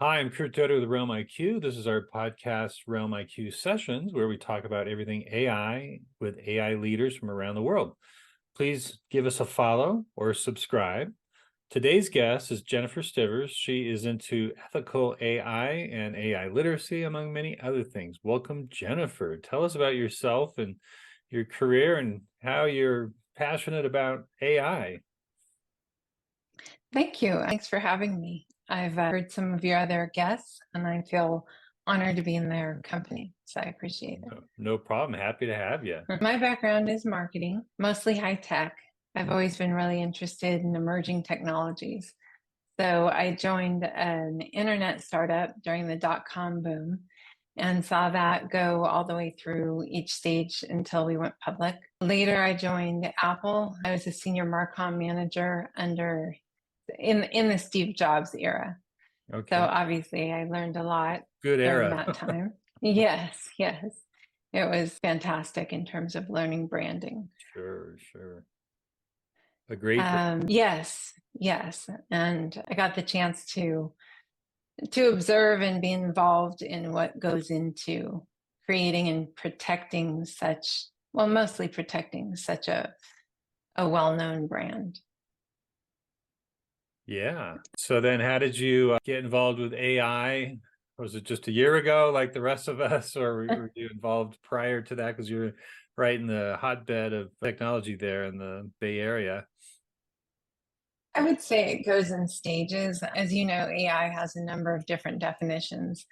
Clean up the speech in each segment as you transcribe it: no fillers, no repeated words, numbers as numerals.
Hi, I'm Kurt Dodo with RealmIQ. This is our podcast, RealmIQ Sessions, where we talk about everything AI with AI leaders from around the world. Please give us a follow or subscribe. Today's guest is Jennifer Stivers. She is into ethical AI and AI literacy, among many other things. Welcome, Jennifer. Tell us about yourself and your career and how you're passionate about AI. Thank you. Thanks for having me. I've heard some of your other guests, and I feel honored to be in their company. So I appreciate it. No problem. Happy to have you. My background is marketing, mostly high tech. I've always been really interested in emerging technologies. So I joined an internet startup during the dot-com boom and saw that go all the way through each stage until we went public. Later, I joined Apple. I was a senior Marcom manager in the Steve Jobs era. Okay. So obviously I learned a lot Good during era. that time. Yes. It was fantastic in terms of learning branding. Sure. A great. Yes. And I got the chance to observe and be involved in what goes into creating and protecting mostly protecting such a well-known brand. Yeah. So then how did you get involved with AI? Was it just a year ago, like the rest of us, or were you involved prior to that? Because you're right in the hotbed of technology there in the Bay Area. I would say it goes in stages. As you know, AI has a number of different definitions.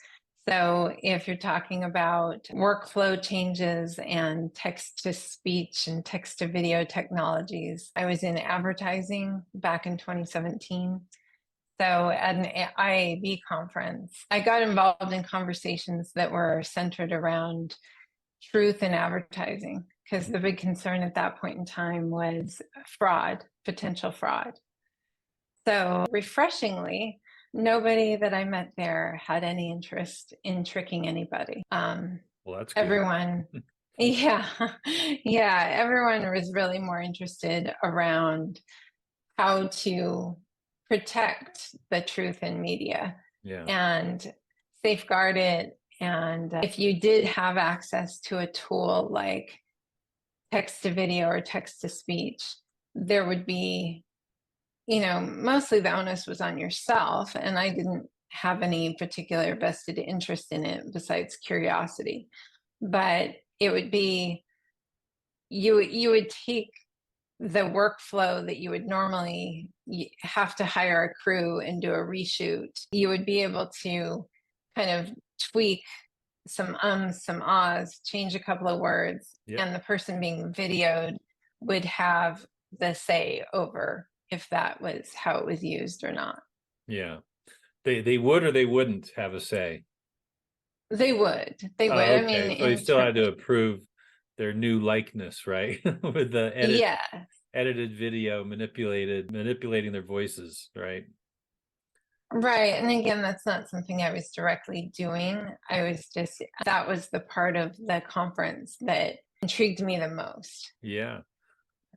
So if you're talking about workflow changes and text to speech and text to video technologies, I was in advertising back in 2017. So at an IAB conference, I got involved in conversations that were centered around truth in advertising, because the big concern at that point in time was fraud, potential fraud. So refreshingly, nobody that I met there had any interest in tricking anybody. Well, that's good. Everyone, yeah, everyone was really more interested around how to protect the truth in media and safeguard it. And if you did have access to a tool like text to video or text to speech, there would be, mostly the onus was on yourself. And I didn't have any particular vested interest in it besides curiosity. But it would be, you would take the workflow that you would normally have to hire a crew and do a reshoot. You would be able to kind of tweak some some ahs, change a couple of words, and the person being videoed would have the say over if that was how it was used or not. Yeah. They would or they wouldn't have a say. They would. Okay. I mean, So they still had to approve their new likeness, right? With the edited video manipulating their voices, right? Right. And again, that's not something I was directly doing. That was the part of the conference that intrigued me the most. Yeah.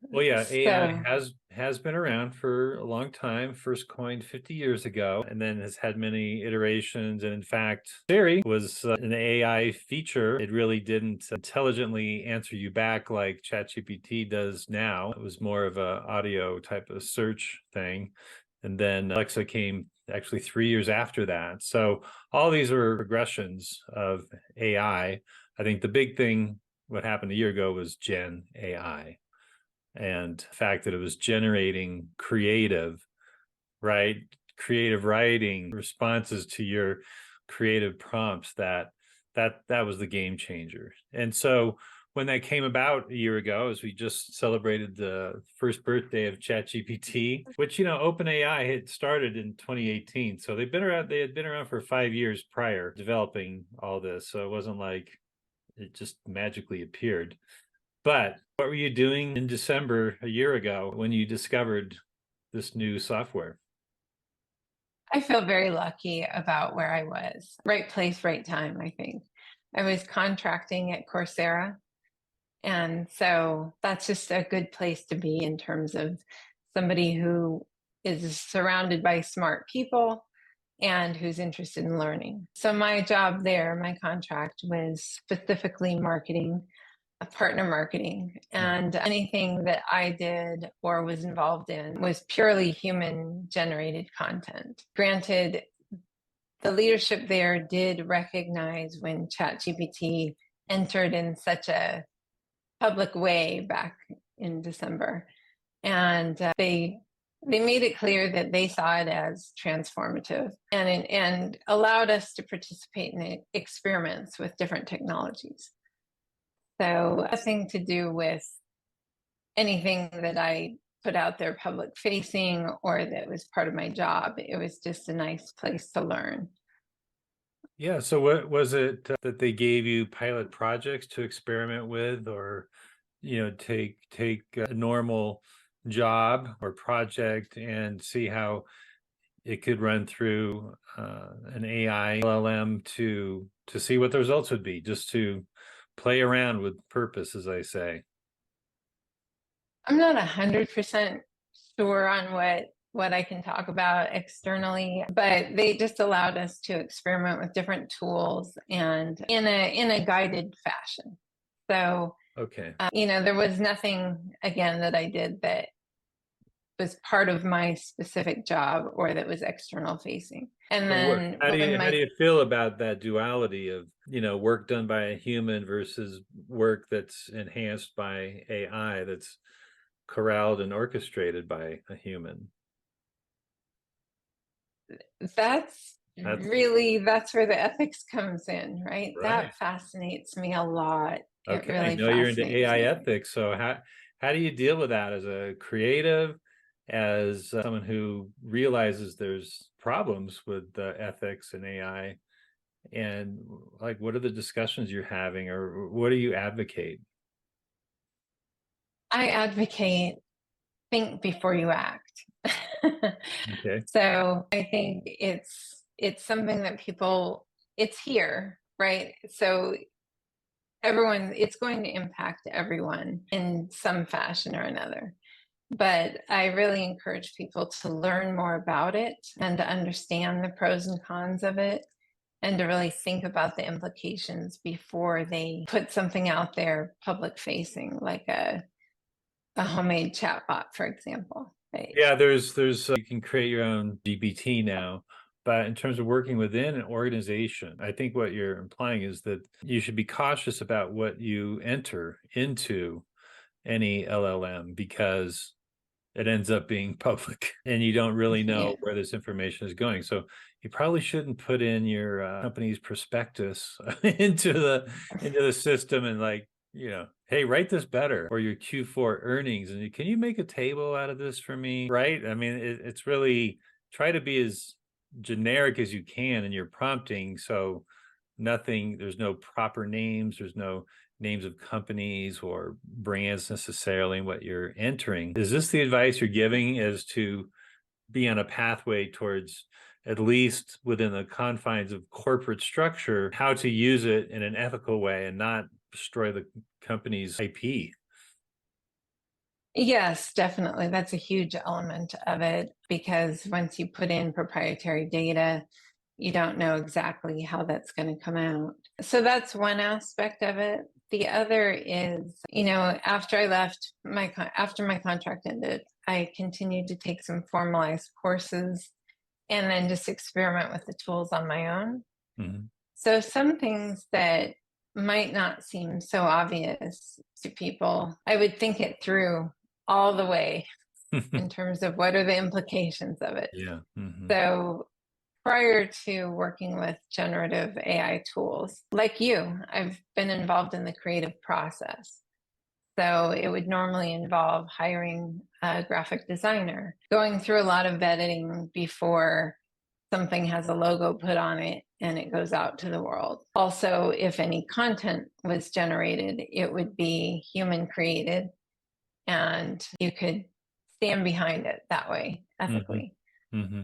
Well, yeah, AI has been around for a long time, first coined 50 years ago, and then has had many iterations. And in fact, Siri was an AI feature. It really didn't intelligently answer you back like ChatGPT does now. It was more of a audio type of search thing. And then Alexa came actually 3 years after that. So all these are progressions of AI. I think the big thing, what happened a year ago, was Gen AI. And the fact that it was generating creative writing responses to your creative prompts, that was the game changer. And so when that came about a year ago, as we just celebrated the first birthday of ChatGPT, which, OpenAI had started in 2018. So they had been around for 5 years prior, developing all this. So it wasn't like it just magically appeared. But what were you doing in December a year ago when you discovered this new software? I feel very lucky about where I was. Right place, right time, I think. I was contracting at Coursera. And so that's just a good place to be in terms of somebody who is surrounded by smart people and who's interested in learning. So my job there, my contract was specifically marketing, partner marketing, and anything that I did or was involved in was purely human generated content. Granted, the leadership there did recognize when ChatGPT entered in such a public way back in December, and they made it clear that they saw it as transformative and allowed us to participate in experiments with different technologies. So nothing to do with anything that I put out there public facing or that was part of my job. It was just a nice place to learn. Yeah. So what was it that they gave you pilot projects to experiment with, or, take a normal job or project and see how it could run through an AI LLM to see what the results would be, just to play around with purpose, as I say? I'm not 100% sure on what I can talk about externally, but they just allowed us to experiment with different tools and in a guided fashion. So, okay, there was nothing again that I did that was part of my specific job or that was external facing. And so then how do you feel about that duality of work done by a human versus work that's enhanced by AI, that's corralled and orchestrated by a human? that's That's that's where the ethics comes in, right? right. That fascinates me a lot. It Okay, I really know you're into fascinates AI me. ethics. So how do you deal with that as a creative, as someone who realizes there's problems with ethics and AI, and like what are the discussions you're having, or what do you advocate? I advocate think before you act. Okay. So I think it's something that it's here, right? So everyone, it's going to impact everyone in some fashion or another. But I really encourage people to learn more about it and to understand the pros and cons of it and to really think about the implications before they put something out there public facing, like a homemade chatbot, for example. Yeah, there's you can create your own GPT now, but in terms of working within an organization, I think what you're implying is that you should be cautious about what you enter into any LLM, because it ends up being public and you don't really Yeah. know where this information is going. So you probably shouldn't put in your company's prospectus into the system and, like, hey, write this better, or your Q4 earnings, and can you make a table out of this for me? Right? I mean, it's really try to be as generic as you can in your prompting. So there's no proper names, there's no names of companies or brands necessarily in what you're entering. Is this the advice you're giving, as to be on a pathway towards, at least within the confines of corporate structure, how to use it in an ethical way and not destroy the company's IP? Yes, definitely. That's a huge element of it because once you put in proprietary data, you don't know exactly how that's going to come out. So that's one aspect of it. The other is, after I left after my contract ended, I continued to take some formalized courses and then just experiment with the tools on my own. Mm-hmm. So some things that might not seem so obvious to people, I would think it through all the way in terms of what are the implications of it. Yeah. Mm-hmm. So prior to working with generative AI tools, like you, I've been involved in the creative process. So it would normally involve hiring a graphic designer, going through a lot of editing before something has a logo put on it and it goes out to the world. Also, if any content was generated, it would be human created and you could stand behind it that way ethically. Mm-hmm. Mm-hmm.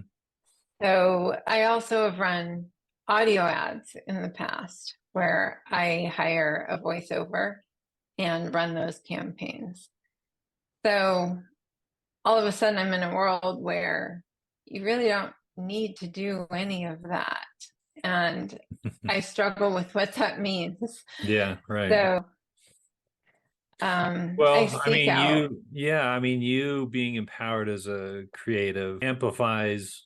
So I also have run audio ads in the past where I hire a voiceover and run those campaigns. So all of a sudden I'm in a world where you really don't need to do any of that. And I struggle with what that means. Yeah, right. So I seek out. you being empowered as a creative amplifies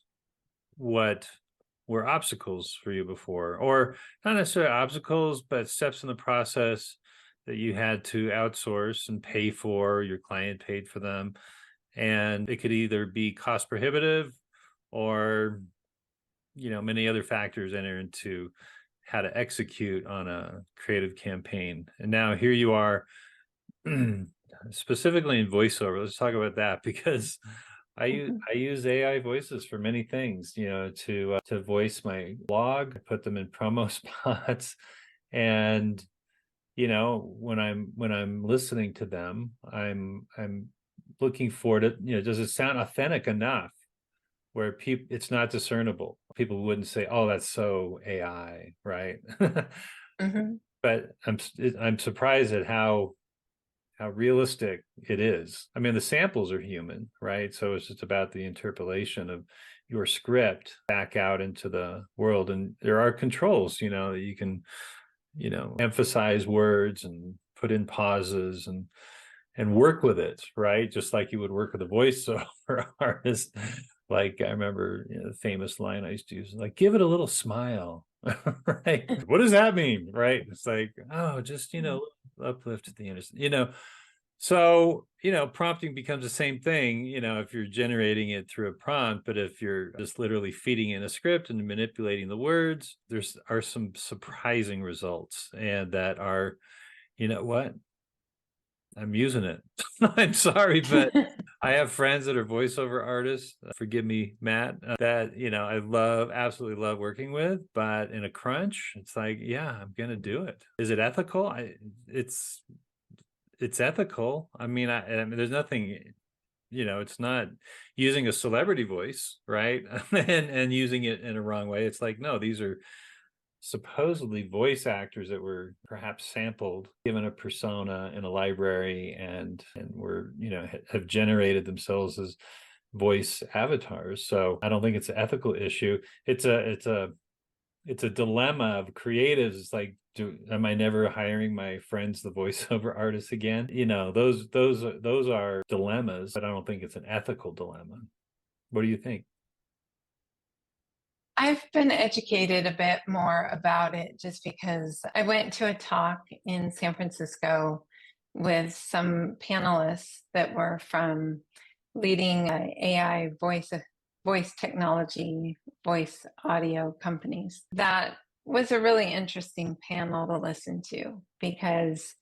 what were obstacles for you before, or not necessarily obstacles, but steps in the process that you had to outsource and pay for, your client paid for them. And it could either be cost prohibitive or, many other factors enter into how to execute on a creative campaign. And now here you are, specifically in voiceover. Let's talk about that, because I use AI voices for many things, to voice my blog, put them in promo spots, and when I'm listening to them, I'm looking for it. Does it sound authentic enough where it's not discernible? People wouldn't say, "Oh, that's so AI," right? Mm-hmm. But I'm surprised at how realistic it is. I mean, the samples are human, right? So it's just about the interpolation of your script back out into the world. And there are controls, that you can, emphasize words and put in pauses and work with it, right? Just like you would work with a voiceover artist. Like I remember, the famous line I used to use, like, give it a little smile. Right? What does that mean? Right? It's like, oh, just, uplift the innocent. So, prompting becomes the same thing, if you're generating it through a prompt, but if you're just literally feeding in a script and manipulating the words, there's are some surprising results, and that are, you know what? I'm using it. I'm sorry, but I have friends that are voiceover artists. Forgive me, Matt, that, absolutely love working with, but in a crunch, it's like, yeah, I'm going to do it. Is it ethical? It's ethical. I mean, there's nothing, it's not using a celebrity voice, right? and using it in a wrong way. It's like, no, these are supposedly voice actors that were perhaps sampled, given a persona in a library, and were, have generated themselves as voice avatars. So I don't think it's an ethical issue. It's a dilemma of creatives. It's like, am I never hiring my friends, the voiceover artists, again? Those are dilemmas, but I don't think it's an ethical dilemma. What do you think? I've been educated a bit more about it just because I went to a talk in San Francisco with some panelists that were from leading AI voice technology, voice audio companies. That was a really interesting panel to listen to because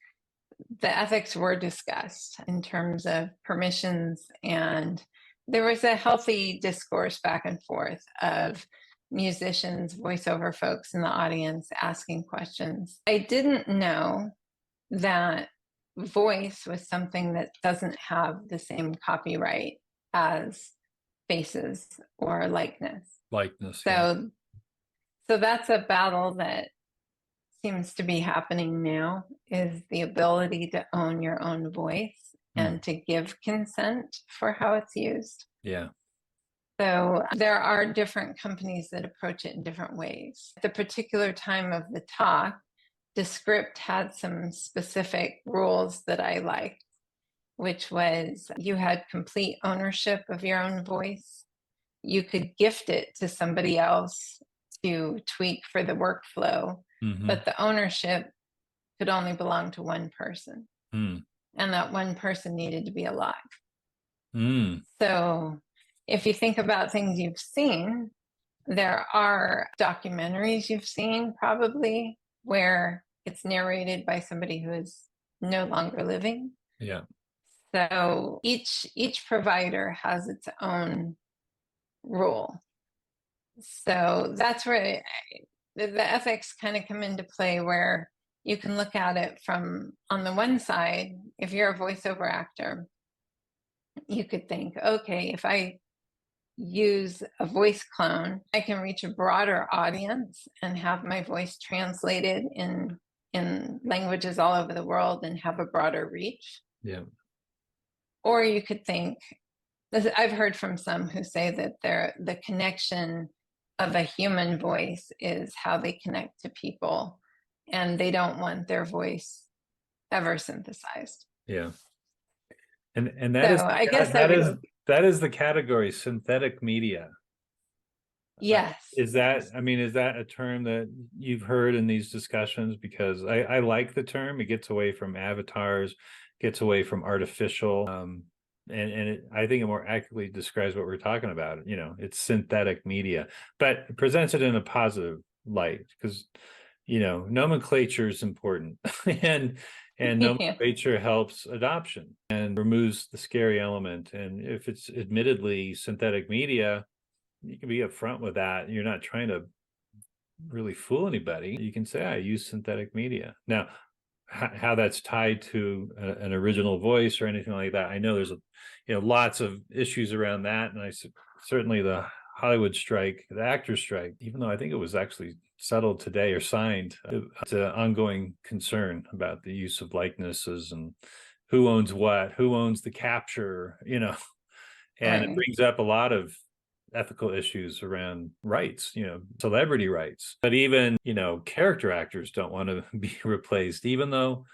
the ethics were discussed in terms of permissions, and there was a healthy discourse back and forth of musicians, voiceover folks in the audience asking questions. I didn't know that voice was something that doesn't have the same copyright as faces or likeness. Likeness, yeah. So that's a battle that seems to be happening now, is the ability to own your own voice and to give consent for how it's used. Yeah. So there are different companies that approach it in different ways. At the particular time of the talk, the script had some specific rules that I liked, which was you had complete ownership of your own voice. You could gift it to somebody else to tweak for the workflow, but the ownership could only belong to one person. And that one person needed to be alive. So if you think about things you've seen, there are documentaries you've seen probably where it's narrated by somebody who is no longer living. Yeah. So each provider has its own rule. So that's where the ethics kind of come into play, where you can look at it from, on the one side, if you're a voiceover actor, you could think, okay, if I use a voice clone, I can reach a broader audience and have my voice translated in languages all over the world and have a broader reach. Yeah. Or you could think, I've heard from some who say that the connection of a human voice is how they connect to people, and they don't want their voice ever synthesized. Yeah. And So I guess I would. that is the category, synthetic media. Yes. Is that, I mean, is that a term that you've heard in these discussions? Because I like the term. It gets away from avatars, gets away from artificial, and I think it more accurately describes what we're talking about. You know, it's synthetic media, but it presents it in a positive light because, you know, nomenclature is important, and nomenclature helps adoption and removes the scary element. And if it's admittedly synthetic media, you can be upfront with that. You're not trying to really fool anybody. You can say, I use synthetic media. Now, how that's tied to an original voice or anything like that, I know there's lots of issues around that, and certainly the Hollywood strike, the actors strike, even though I think it was actually settled today or signed, it's an ongoing concern about the use of likenesses and who owns what, who owns the capture, and it brings up a lot of ethical issues around rights, celebrity rights. But even, character actors don't want to be replaced, even though,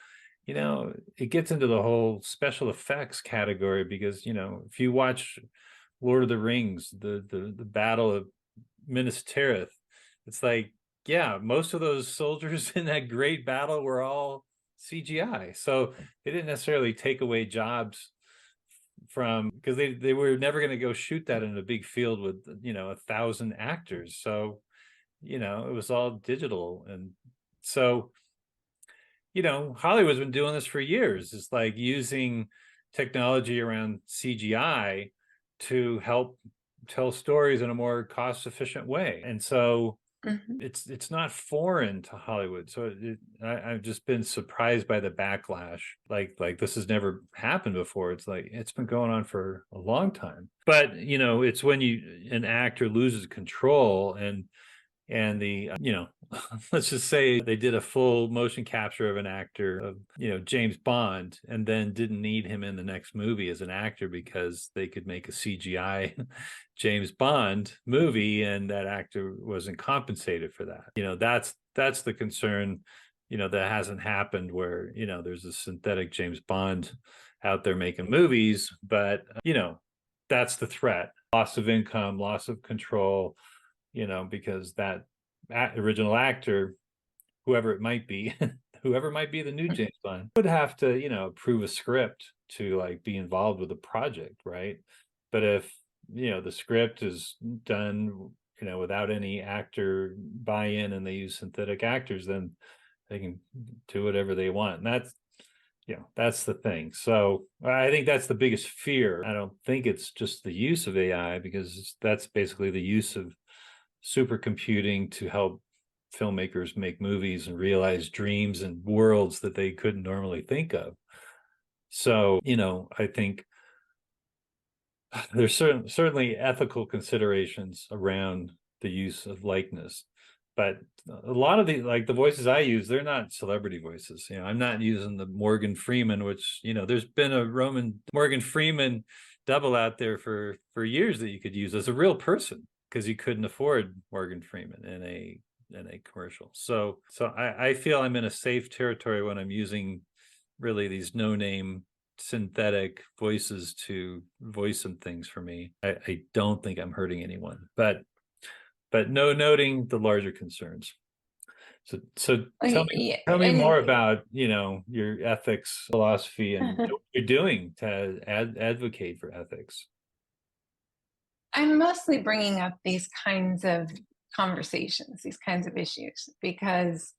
it gets into the whole special effects category because, if you watch Lord of the Rings, the Battle of Minas Tirith, it's like, yeah, most of those soldiers in that great battle were all CGI. So they didn't necessarily take away jobs from, because they were never going to go shoot that in a big field with 1,000 actors, so it was all digital. And so Hollywood's been doing this for years. It's like using technology around CGI to help tell stories in a more cost efficient way. And so it's not foreign to Hollywood. So I've just been surprised by the backlash. Like this has never happened before. It's like it's been going on for a long time. But it's when an actor loses control and the let's just say they did a full motion capture of an actor of James Bond, and then didn't need him in the next movie as an actor because they could make a CGI James Bond movie and that actor wasn't compensated for that. That's the concern, that hasn't happened, where there's a synthetic James Bond out there making movies. But that's the threat: loss of income, loss of control, because that original actor, whoever it might be, whoever might be the new James Bond, would have to, approve a script to like be involved with the project, right? But if the script is done, without any actor buy-in, and they use synthetic actors, then they can do whatever they want. And that's the thing. So I think that's the biggest fear. I don't think it's just the use of AI, because that's basically the use of supercomputing to help filmmakers make movies and realize dreams and worlds that they couldn't normally think of. So, I think there's certainly ethical considerations around the use of likeness. But a lot of the voices I use, they're not celebrity voices. I'm not using the Morgan Freeman, which, there's been a Morgan Freeman double out there for years that you could use as a real person, because you couldn't afford Morgan Freeman in a commercial. So I feel I'm in a safe territory when I'm using really these no-name synthetic voices to voice some things for me. I don't think I'm hurting anyone, but noting the larger concerns. So tell me more about your ethics philosophy and what you're doing to advocate for ethics. I'm mostly bringing up these kinds of conversations, these kinds of issues, because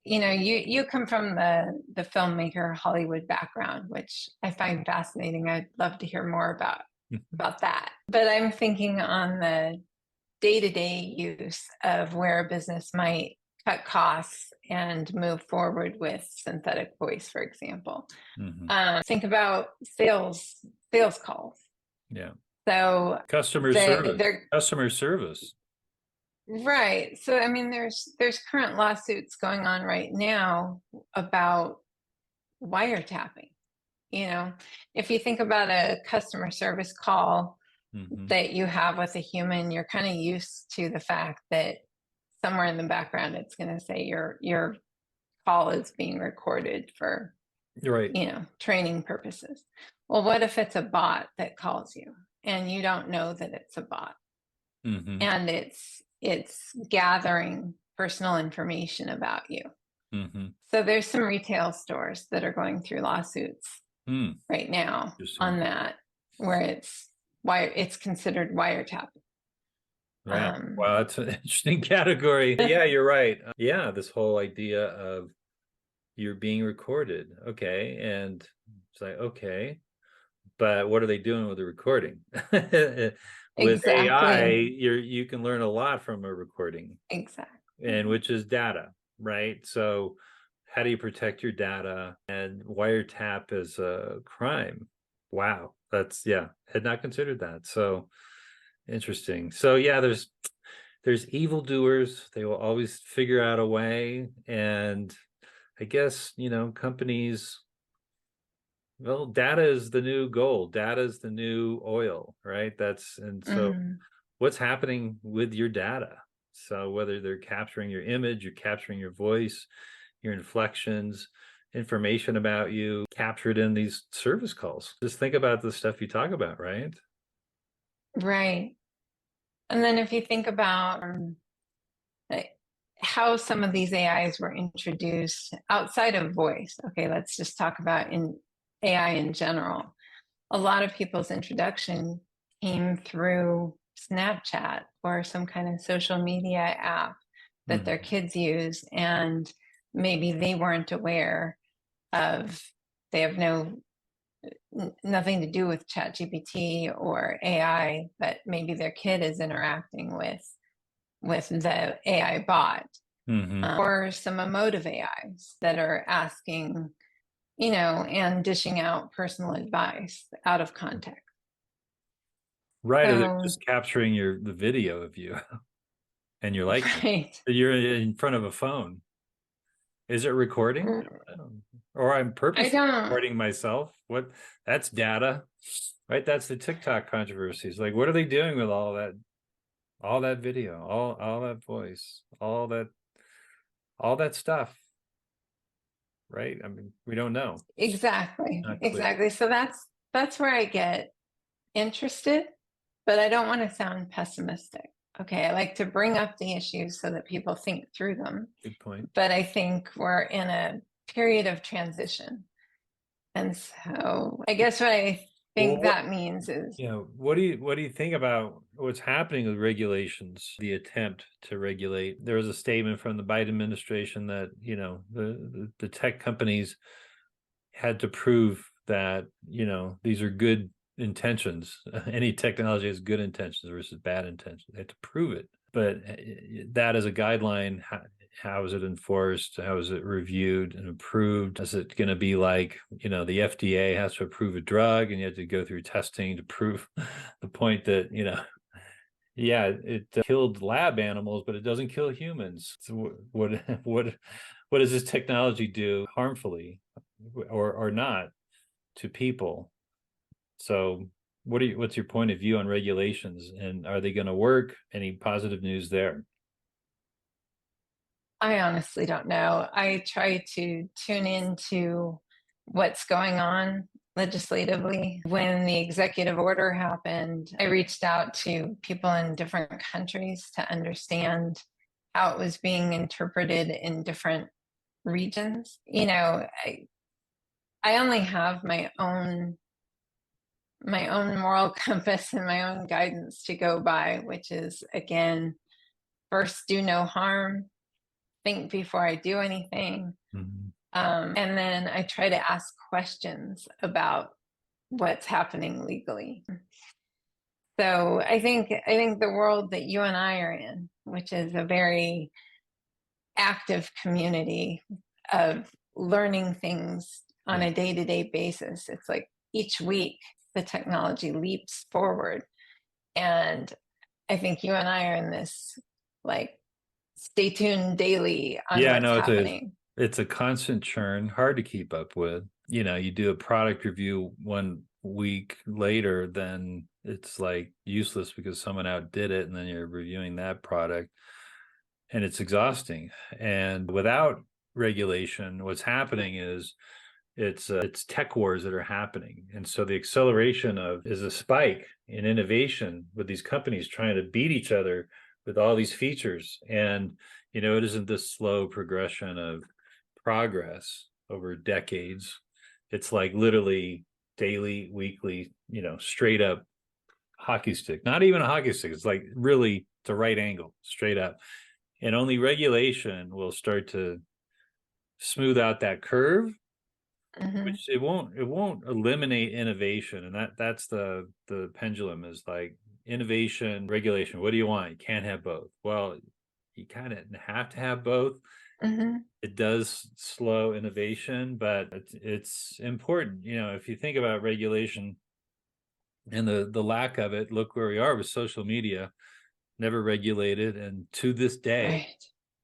you come from the filmmaker Hollywood background, which I find fascinating. I'd love to hear more about that. But I'm thinking on the day-to-day use of where a business might cut costs and move forward with synthetic voice, for example. Think about sales calls. Yeah. So customer service. Right. So I mean, there's current lawsuits going on right now about wiretapping. You know, if you think about a customer service call that you have with a human, you're kind of used to the fact that somewhere in the background it's going to say your call is being recorded for, right, training purposes. Well, what if it's a bot that calls you and you don't know that it's a bot, and it's gathering personal information about you? So there's some retail stores that are going through lawsuits right now on that, where it's considered wiretapping. Wow. Wow, that's an interesting category. Yeah, you're right. Yeah, this whole idea of you're being recorded. Okay. And it's like, okay, but what are they doing with the recording? With AI, Exactly. you can learn a lot from a recording. Exactly. And which is data, right? So how do you protect your data? And wiretap is a crime. Wow. That's, yeah, had not considered that. So interesting. So yeah, there's evildoers. They will always figure out a way. And I guess, companies, well, data is the new gold. Data is the new oil, right? And so what's happening with your data? So whether they're capturing your image, you're capturing your voice, your inflections, information about you captured in these service calls. Just think about the stuff you talk about, right? Right. And then if you think about how some of these AIs were introduced outside of voice, okay, let's just talk about in AI in general. A lot of people's introduction came through Snapchat or some kind of social media app that their kids use, and maybe they weren't aware of, they have nothing to do with ChatGPT or AI, but maybe their kid is interacting with the AI bot, or some emotive AIs that are asking, and dishing out personal advice out of context. Right. Or they're just capturing the video of you and you're like, right. You're in front of a phone. Is it recording? Or I'm purposely recording myself? That's data, right? That's the TikTok controversies. Like, what are they doing with all that video, all that voice, all that stuff, right? I mean, we don't know. Exactly. Exactly. So that's where I get interested, but I don't want to sound pessimistic. Okay. I like to bring up the issues so that people think through them. Good point. But I think we're in a period of transition. And so I guess what I think that means is, what do you think about what's happening with regulations, the attempt to regulate? There was a statement from the Biden administration that, the tech companies had to prove that, these are good intentions. Any technology has good intentions versus bad intentions. They had to prove it. But that as a guideline, how is it enforced? How is it reviewed and approved? Is it going to be like, the FDA has to approve a drug and you have to go through testing to prove the point that, yeah, it killed lab animals, but it doesn't kill humans. So what does this technology do harmfully or not to people? So what's your point of view on regulations, and are they going to work? Any positive news there? I honestly don't know. I try to tune into what's going on legislatively. When the executive order happened, I reached out to people in different countries to understand how it was being interpreted in different regions. I only have my own moral compass and my own guidance to go by, which is, again, first, do no harm, think before I do anything. And then I try to ask questions about what's happening legally. So I think the world that you and I are in, which is a very active community of learning things on a day-to-day basis, it's like each week the technology leaps forward. And I think you and I are in this, like, stay tuned daily on what's happening. It's a constant churn, hard to keep up with. you do a product review 1 week later, then it's like useless because someone outdid it, and then you're reviewing that product, and it's exhausting. And without regulation, what's happening is it's tech wars that are happening. And so the acceleration of is a spike in innovation with these companies trying to beat each other with all these features. And it isn't this slow progression of progress over decades. It's like literally daily, weekly, straight up hockey stick. Not even a hockey stick. It's like really the right angle, straight up. And only regulation will start to smooth out that curve, which it won't eliminate innovation. And that's the pendulum is like innovation, regulation. What do you want? You can't have both. Well, you kind of have to have both. It does slow innovation, but it's important. If you think about regulation and the lack of it, look where we are with social media, never regulated, and to this day,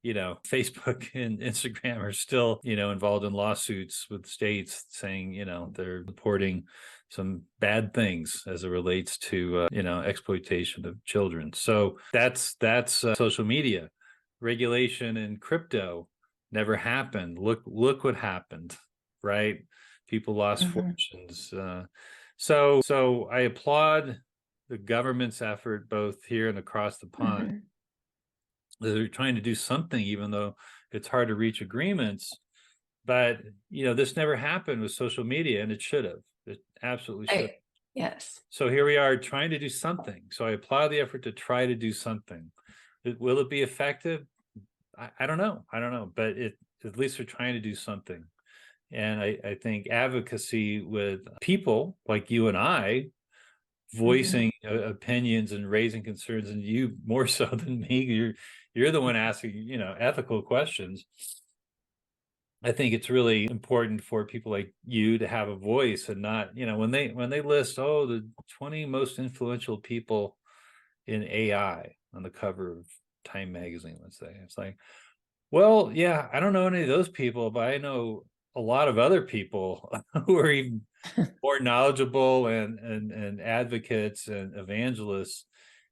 Right. Facebook and Instagram are still, involved in lawsuits with states saying, they're reporting some bad things as it relates to, exploitation of children. So that's social media. Regulation in crypto never happened. Look what happened, right? People lost fortunes. So I applaud the government's effort both here and across the pond. They're trying to do something, even though it's hard to reach agreements. But this never happened with social media, and it should have. It absolutely should. Yes. So here we are trying to do something. So I applaud the effort to try to do something. Will it be effective? I don't know. But at least they're trying to do something. And I think advocacy with people like you and I voicing opinions and raising concerns, and you more so than me, you're the one asking ethical questions. I think it's really important for people like you to have a voice, and not when they list the 20 most influential people in AI on the cover of Time magazine, let's say. It's like, well, yeah, I don't know any of those people, but I know a lot of other people who are even more knowledgeable and advocates and evangelists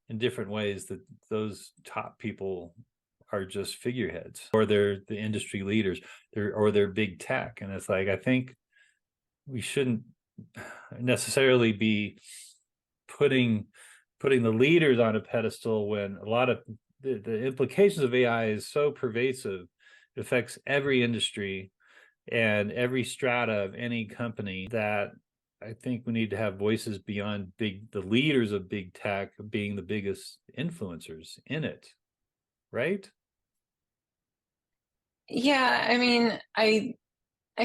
in different ways, that those top people are just figureheads, or they're the industry leaders, or they're big tech. And it's like, I think we shouldn't necessarily be putting the leaders on a pedestal when a lot of the implications of AI is so pervasive. It affects every industry and every strata of any company, that I think we need to have voices beyond the leaders of big tech being the biggest influencers in it, right? Yeah, I mean, I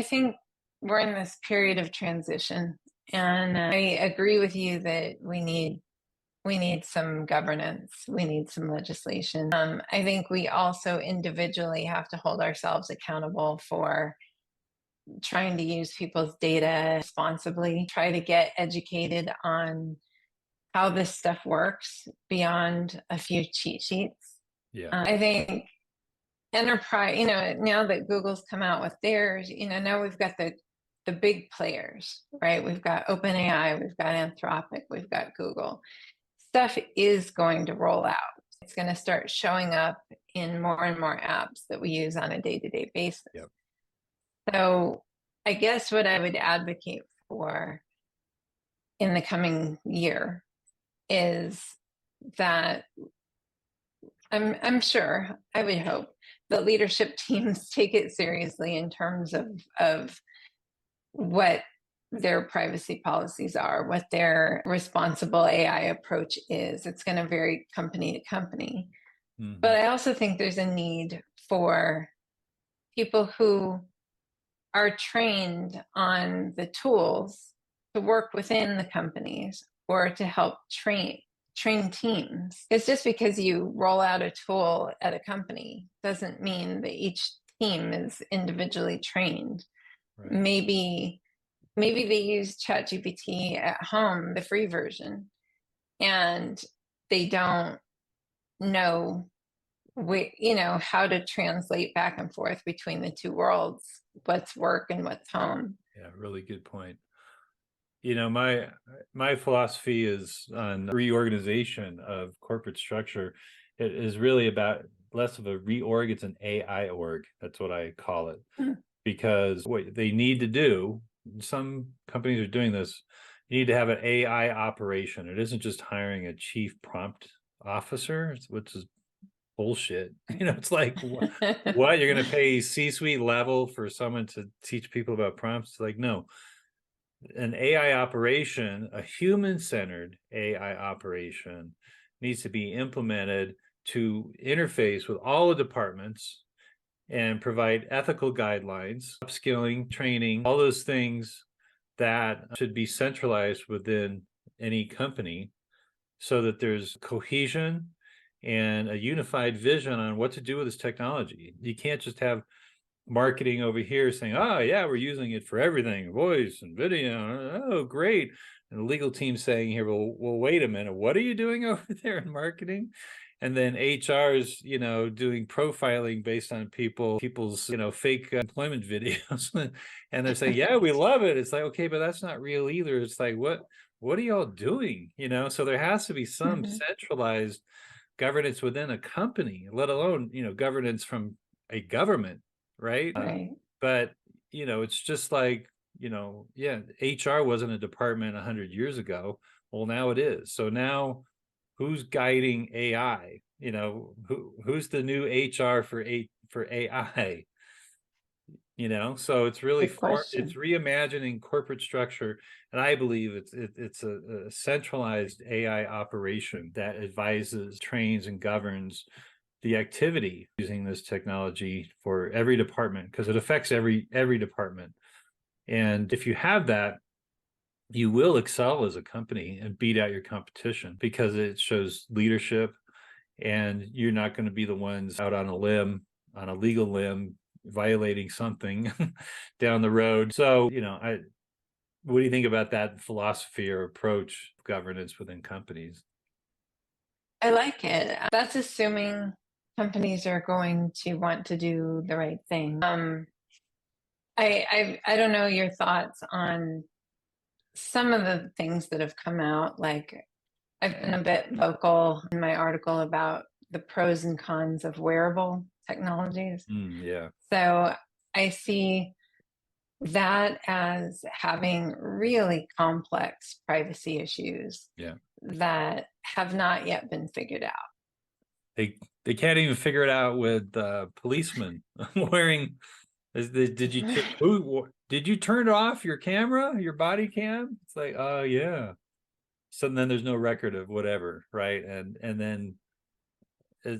think we're in this period of transition, and I agree with you that we need some governance, we need some legislation. I think we also individually have to hold ourselves accountable for trying to use people's data responsibly, try to get educated on how this stuff works beyond a few cheat sheets. I think enterprise, now that Google's come out with theirs, now we've got the big players, right? We've got OpenAI, we've got Anthropic, we've got Google. Stuff is going to roll out. It's going to start showing up in more and more apps that we use on a day-to-day basis. Yep. So I guess what I would advocate for in the coming year is that I'm sure, I would hope, that leadership teams take it seriously in terms of what their privacy policies are, what their responsible AI approach is. It's going to vary company to company. But I also think there's a need for people who are trained on the tools to work within the companies or to help train teams. It's just because you roll out a tool at a company doesn't mean that each team is individually trained. Right. Maybe they use ChatGPT at home, the free version, and they don't know how to translate back and forth between the two worlds, what's work and what's home. Yeah, really good point. You know, my philosophy is on reorganization of corporate structure. It is really about less of a reorg, it's an AI org. That's what I call it. Because what they need to do, some companies are doing this, you need to have an AI operation. It isn't just hiring a chief prompt officer, which is bullshit. You know, it's like what you're going to pay C-suite level for someone to teach people about prompts? Like, no, an AI operation, a human-centered AI operation, needs to be implemented to interface with all the departments and provide ethical guidelines, upskilling, training, all those things that should be centralized within any company so that there's cohesion and a unified vision on what to do with this technology. You can't just have marketing over here saying, oh yeah, we're using it for everything, voice and video, oh great, and the legal team saying here, well wait a minute, what are you doing over there in marketing? And then HR's, you know, doing profiling based on people's, you know, fake employment videos, and they're saying, yeah, we love it. It's like, okay, but that's not real either. It's like, what are y'all doing? You know, so there has to be some centralized governance within a company, let alone, you know, governance from a government, right? But, you know, it's just like, you know, yeah, HR wasn't a department 100 years ago. Well, now it is. So now who's guiding AI? You know, who's the new HR for AI? You know, so it's really it's reimagining corporate structure, and I believe it's a centralized AI operation that advises, trains, and governs the activity using this technology for every department, because it affects every department. And if you have that, you will excel as a company and beat out your competition because it shows leadership, and you're not going to be the ones out on a limb, on a legal limb, violating something down the road. So, you know, what do you think about that philosophy or approach of governance within companies? I like it. That's assuming companies are going to want to do the right thing. I don't know your thoughts on some of the things that have come out. Like, I've been a bit vocal in my article about the pros and cons of wearable technologies. Yeah. So I see that as having really complex privacy issues that have not yet been figured out. They can't even figure it out with policemen wearing. Did you turn off your camera, your body cam? It's like, oh yeah. So then there's no record of whatever, right? And then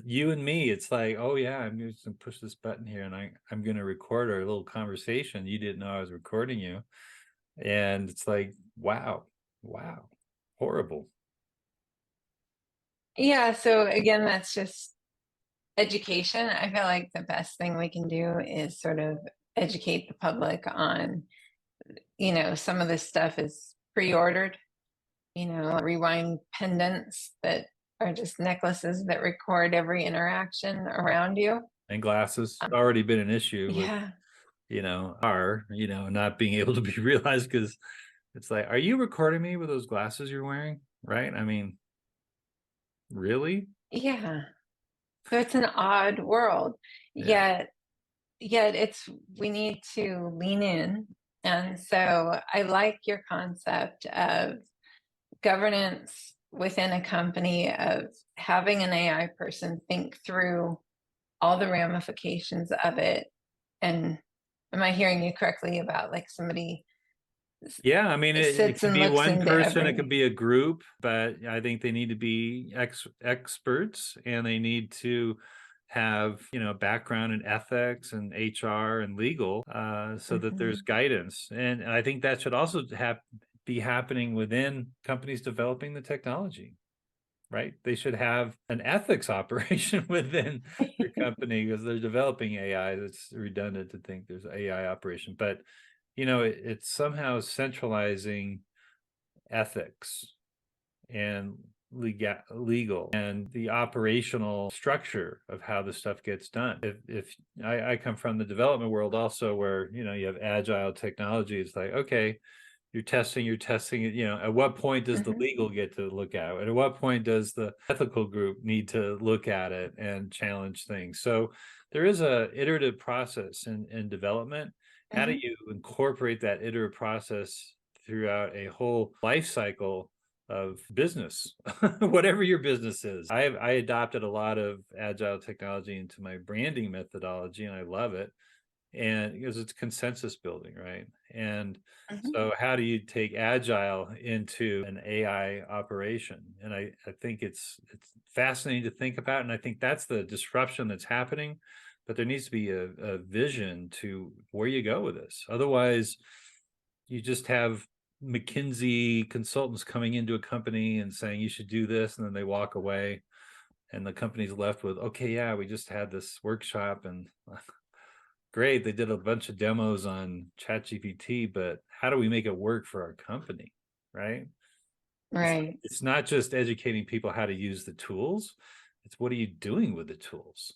you and me, it's like, oh yeah, I'm just gonna push this button here, and I'm gonna record our little conversation. You didn't know I was recording you, and it's like, wow, horrible. Yeah, so again, that's just education. I feel like the best thing we can do is sort of educate the public on, you know, some of this stuff is pre-ordered, you know, rewind pendants that are just necklaces that record every interaction around you. And glasses already been an issue with, Yeah. you know, not being able to be realized, because it's like, are you recording me with those glasses you're wearing? Right? I mean, really? Yeah. So it's an odd world. Yeah. Yet it's, we need to lean in. And so I like your concept of governance within a company, of having an AI person think through all the ramifications of it. And am I hearing you correctly about, like, somebody Yeah, I mean, it sits could and be looks one into person, it could every. be a group, but I think they need to be experts, and they need to have, you know, background in ethics and HR and legal, so that there's guidance. And I think that should also be happening within companies developing the technology, right? They should have an ethics operation within their company because they're developing AI. It's redundant to think there's AI operation, but you know, it's somehow centralizing ethics and legal and the operational structure of how the stuff gets done. If I come from the development world also, where you have agile technology, it's like, okay, you're testing it. At what point does the legal get to look at it? At what point does the ethical group need to look at it and challenge things? So there is a iterative process in development. How do you incorporate that iterative process throughout a whole life cycle of business, whatever your business is? I adopted a lot of agile technology into my branding methodology, and I love it. And because it's consensus building, right? And so how do you take agile into an AI operation? And I think it's fascinating to think about. And I think that's the disruption that's happening. But there needs to be a vision to where you go with this. Otherwise, you just have McKinsey consultants coming into a company and saying you should do this, and then they walk away, and the company's left with, okay, yeah, we just had this workshop, and great, they did a bunch of demos on ChatGPT, but how do we make it work for our company, right? Right. It's not just educating people how to use the tools, it's what are you doing with the tools?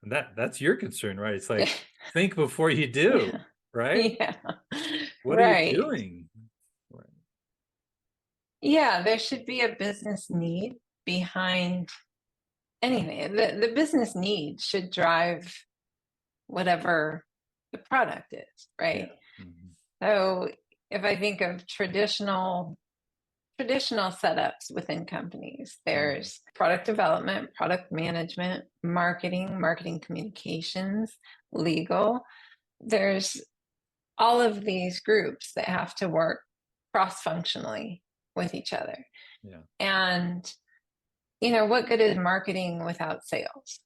And that's your concern, right? It's like, think before you do, Yeah. right? Yeah. What are you Right. doing? Yeah, there should be a business need behind anything. The business need should drive whatever the product is, right? Yeah. So if I think of traditional setups within companies, there's product development, product management, marketing communications, legal. There's all of these groups that have to work cross-functionally with each other. Yeah. And what good is marketing without sales?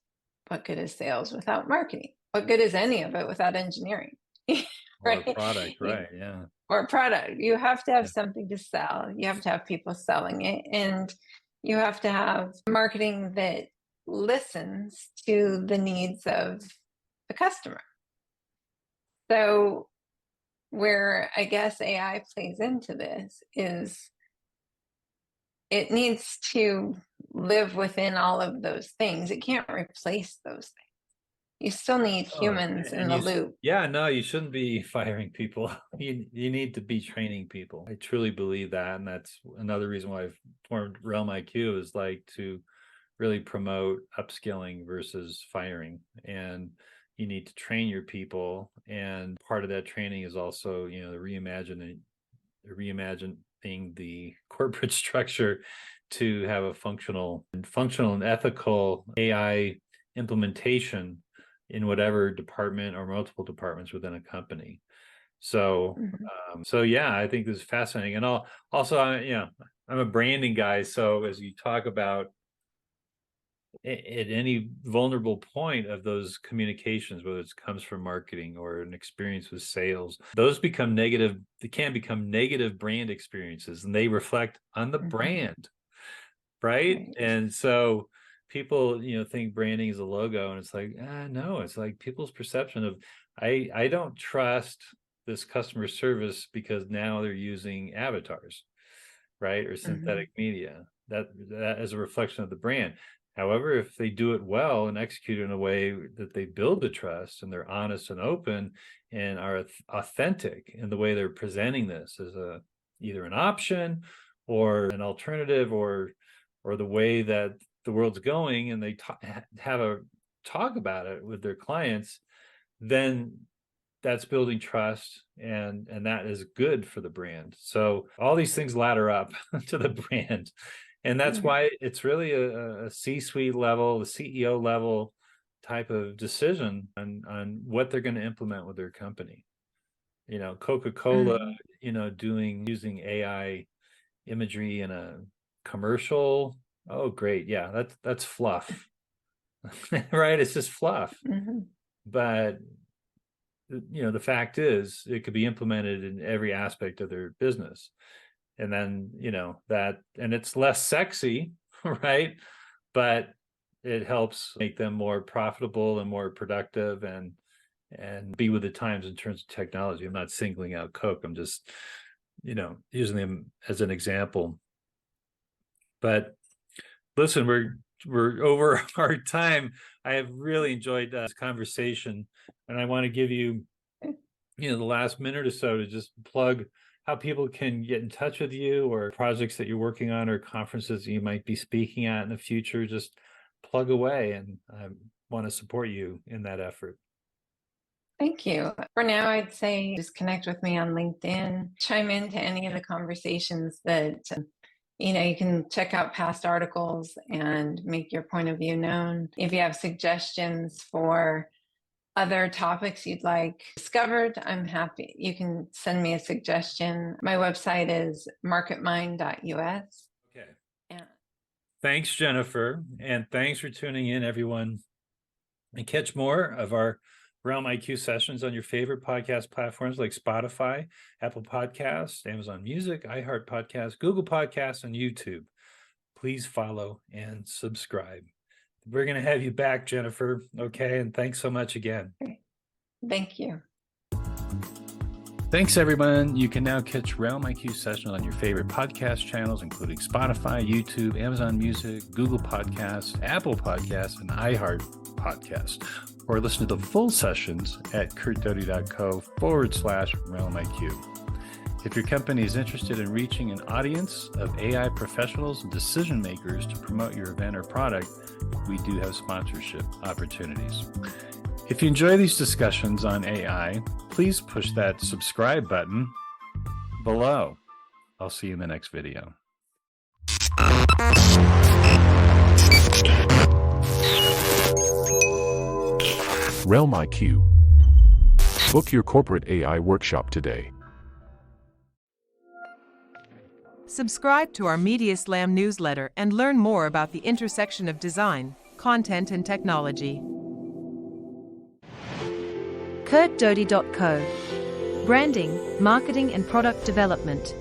What good is sales without marketing? What good is any of it without engineering? Or a product, right? Yeah. Or product. You have to have something to sell. You have to have people selling it. And you have to have marketing that listens to the needs of the customer. So where I guess AI plays into this is it needs to live within all of those things. It can't replace those things. You still need humans in the loop. Yeah, no, you shouldn't be firing people. You need to be training people. I truly believe that, and that's another reason why I've formed RealmIQ, is like to really promote upskilling versus firing. And you need to train your people, and part of that training is also reimagining the corporate structure to have a functional and ethical AI implementation in whatever department or multiple departments within a company. So, yeah, I think this is fascinating. And I'm a branding guy. So as you talk about at any vulnerable point of those communications, whether it comes from marketing or an experience with sales, those become negative. They can become negative brand experiences, and they reflect on the brand, right? And so people, think branding is a logo, and it's like, no, it's like people's perception of, I don't trust this customer service because now they're using avatars, right? Or synthetic media. That is a reflection of the brand. However, if they do it well and execute in a way that they build the trust, and they're honest and open and are authentic in the way they're presenting this as either an option or an alternative, or the way that the world's going, and they have a talk about it with their clients, then that's building trust, and that is good for the brand. So all these things ladder up to the brand, and that's why it's really a C-suite level, the CEO level type of decision on what they're going to implement with their company. Coca-Cola, using AI imagery in a commercial. Oh, great. Yeah, that's fluff. Right? It's just fluff. But the fact is, it could be implemented in every aspect of their business. And then, and it's less sexy, right? But it helps make them more profitable and more productive, and be with the times in terms of technology. I'm not singling out Coke. I'm just, using them as an example. But Listen, we're over our time. I have really enjoyed this conversation, and I want to give you, the last minute or so to just plug how people can get in touch with you, or projects that you're working on, or conferences you might be speaking at in the future. Just plug away, and I want to support you in that effort. Thank you. For now, I'd say just connect with me on LinkedIn, chime into any of the conversations that, you can check out past articles and make your point of view known. If you have suggestions for other topics you'd like discovered, I'm happy. You can send me a suggestion. My website is marketmind.us. Okay. Yeah. Thanks, Jennifer. And thanks for tuning in, everyone. And catch more of our RealmIQ sessions on your favorite podcast platforms like Spotify, Apple Podcasts, Amazon Music, iHeart Podcasts, Google Podcasts, and YouTube. Please follow and subscribe. We're going to have you back, Jennifer. Okay. And thanks so much again. Thank you. Thanks, everyone. You can now catch RealmIQ sessions on your favorite podcast channels, including Spotify, YouTube, Amazon Music, Google Podcasts, Apple Podcasts, and iHeart Podcasts. Or listen to the full sessions at kurtdoty.co/RealmIQ. If your company is interested in reaching an audience of AI professionals and decision makers to promote your event or product, we do have sponsorship opportunities. If you enjoy these discussions on AI, please push that subscribe button below. I'll see you in the next video. RealmIQ. Book your corporate AI workshop today. Subscribe to our Media Slam newsletter and learn more about the intersection of design, content, and technology. kurtdoty.co. Branding, marketing, and product development.